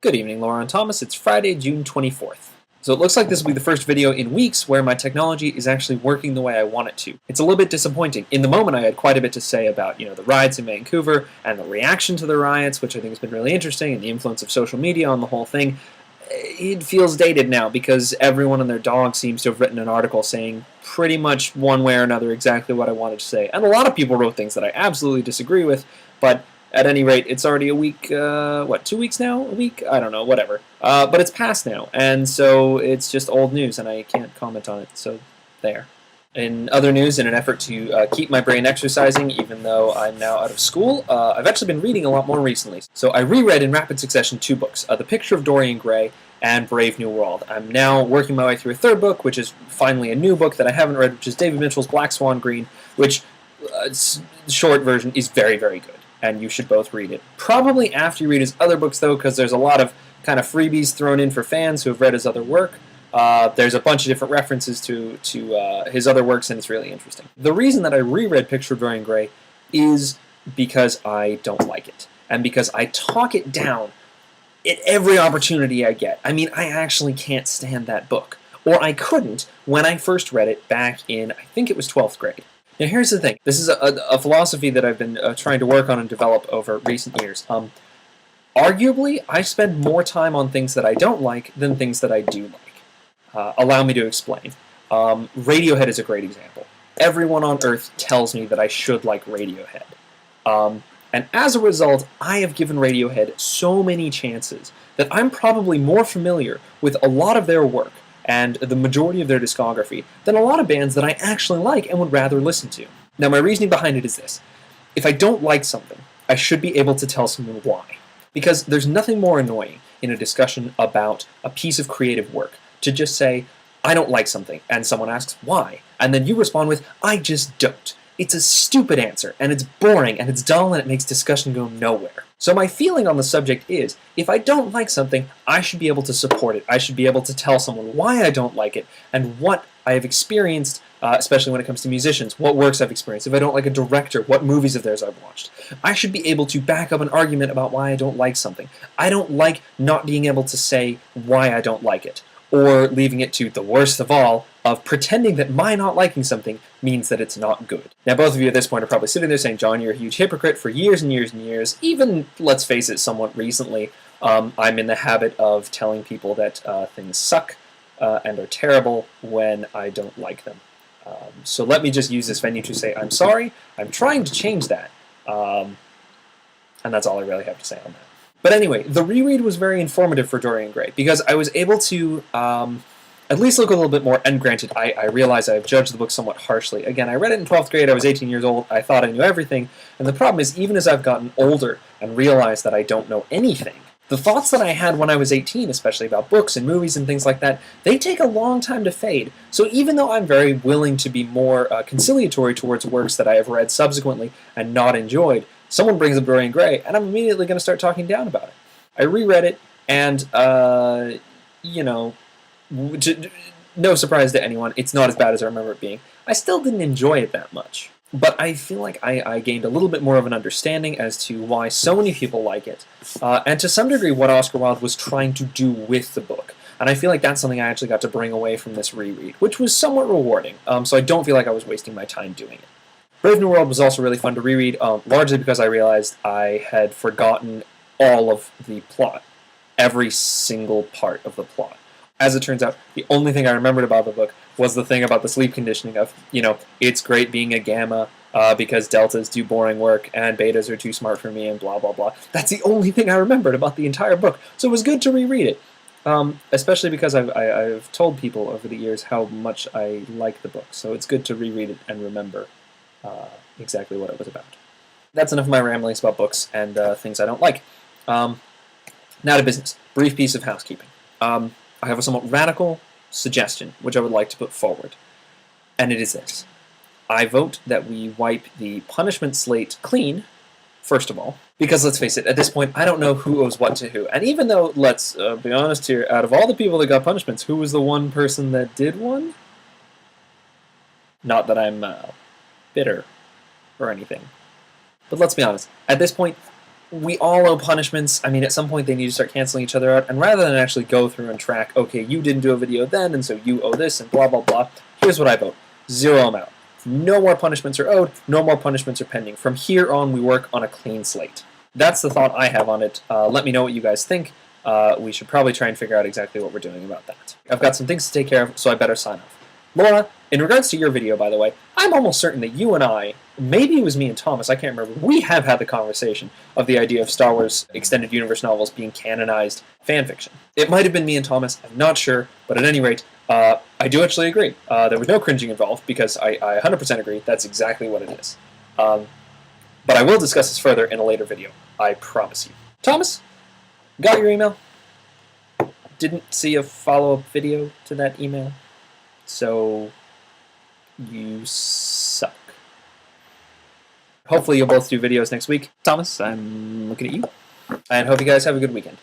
Good evening, Laura and Thomas. It's Friday, June 24th. So it looks like this will be the first video in weeks where my technology is actually working the way I want it to. It's a little bit disappointing. In the moment, I had quite a bit to say about, the riots in Vancouver and the reaction to the riots, which I think has been really interesting, and the influence of social media on the whole thing. It feels dated now because everyone and their dog seems to have written an article saying pretty much one way or another exactly what I wanted to say. And a lot of people wrote things that I absolutely disagree with, but at any rate, it's already a week, 2 weeks now? A week? I don't know, whatever. But it's past now, and so it's just old news, and I can't comment on it, so there. In other news, in an effort to keep my brain exercising, even though I'm now out of school, I've actually been reading a lot more recently. So I reread in rapid succession 2 books, The Picture of Dorian Gray and Brave New World. I'm now working my way through a 3rd book, which is finally a new book that I haven't read, which is David Mitchell's Black Swan Green, which, short version, is very, very good. And you should both read it. Probably after you read his other books, though, because there's a lot of kind of freebies thrown in for fans who have read his other work. There's a bunch of different references to his other works, and it's really interesting. The reason that I reread Picture of Dorian Gray is because I don't like it, and because I talk it down at every opportunity I get. I mean, I actually can't stand that book. Or I couldn't when I first read it back in, I think it was 12th grade. Now here's the thing, this is a philosophy that I've been trying to work on and develop over recent years. Arguably, I spend more time on things that I don't like than things that I do like. Allow me to explain. Radiohead is a great example. Everyone on Earth tells me that I should like Radiohead. And as a result, I have given Radiohead so many chances that I'm probably more familiar with a lot of their work and the majority of their discography than a lot of bands that I actually like and would rather listen to. Now, my reasoning behind it is this. If I don't like something, I should be able to tell someone why. Because there's nothing more annoying in a discussion about a piece of creative work to just say, I don't like something, and someone asks why, and then you respond with, I just don't. It's a stupid answer, and it's boring, and it's dull, and it makes discussion go nowhere. So my feeling on the subject is, if I don't like something, I should be able to support it. I should be able to tell someone why I don't like it, and what I have experienced, especially when it comes to musicians, what works I've experienced. If I don't like a director, what movies of theirs I've watched. I should be able to back up an argument about why I don't like something. I don't like not being able to say why I don't like it, or leaving it to the worst of all, of pretending that my not liking something means that it's not good. Now, both of you at this point are probably sitting there saying, John, you're a huge hypocrite for years and years and years. Even, let's face it, somewhat recently, I'm in the habit of telling people that things suck and are terrible when I don't like them. So let me just use this venue to say I'm sorry. I'm trying to change that. And that's all I really have to say on that. But anyway, the reread was very informative for Dorian Gray, because I was able to at least look a little bit more, and granted, I realize I've judged the book somewhat harshly. Again, I read it in 12th grade, I was 18 years old, I thought I knew everything, and the problem is, even as I've gotten older and realized that I don't know anything, the thoughts that I had when I was 18, especially about books and movies and things like that, they take a long time to fade. So even though I'm very willing to be more conciliatory towards works that I have read subsequently and not enjoyed, someone brings up Dorian Gray, and I'm immediately going to start talking down about it. I reread it, and, no surprise to anyone, it's not as bad as I remember it being. I still didn't enjoy it that much. But I feel like I gained a little bit more of an understanding as to why so many people like it, and to some degree what Oscar Wilde was trying to do with the book. And I feel like that's something I actually got to bring away from this reread, which was somewhat rewarding, so I don't feel like I was wasting my time doing it. Brave New World was also really fun to reread, largely because I realized I had forgotten all of the plot, every single part of the plot. As it turns out, the only thing I remembered about the book was the thing about the sleep conditioning of, it's great being a gamma because deltas do boring work and betas are too smart for me and blah, blah, blah. That's the only thing I remembered about the entire book. So it was good to reread it, especially because I've told people over the years how much I like the book. So it's good to reread it and remember exactly what it was about. That's enough of my ramblings about books and things I don't like. Now to business. Brief piece of housekeeping. I have a somewhat radical suggestion, which I would like to put forward, and it is this. I vote that we wipe the punishment slate clean, first of all, because let's face it, at this point, I don't know who owes what to who, and even though, let's be honest here, out of all the people that got punishments, who was the one person that did one? Not that I'm bitter or anything, but let's be honest, at this point, we all owe punishments. I mean, at some point they need to start canceling each other out, and rather than actually go through and track, okay, you didn't do a video then, and so you owe this, and blah, blah, blah, here's what I vote. 0 amount. No more punishments are owed, no more punishments are pending. From here on, we work on a clean slate. That's the thought I have on it. Let me know what you guys think. We should probably try and figure out exactly what we're doing about that. I've got some things to take care of, so I better sign off. Laura, in regards to your video, by the way, I'm almost certain that you and I, maybe it was me and Thomas, I can't remember, we have had the conversation of the idea of Star Wars extended universe novels being canonized fanfiction. It might have been me and Thomas, I'm not sure, but at any rate, I do actually agree. There was no cringing involved, because I 100% agree that's exactly what it is. But I will discuss this further in a later video, I promise you. Thomas, got your email? Didn't see a follow-up video to that email? So, you suck. Hopefully you'll both do videos next week. Thomas, I'm looking at you. And hope you guys have a good weekend.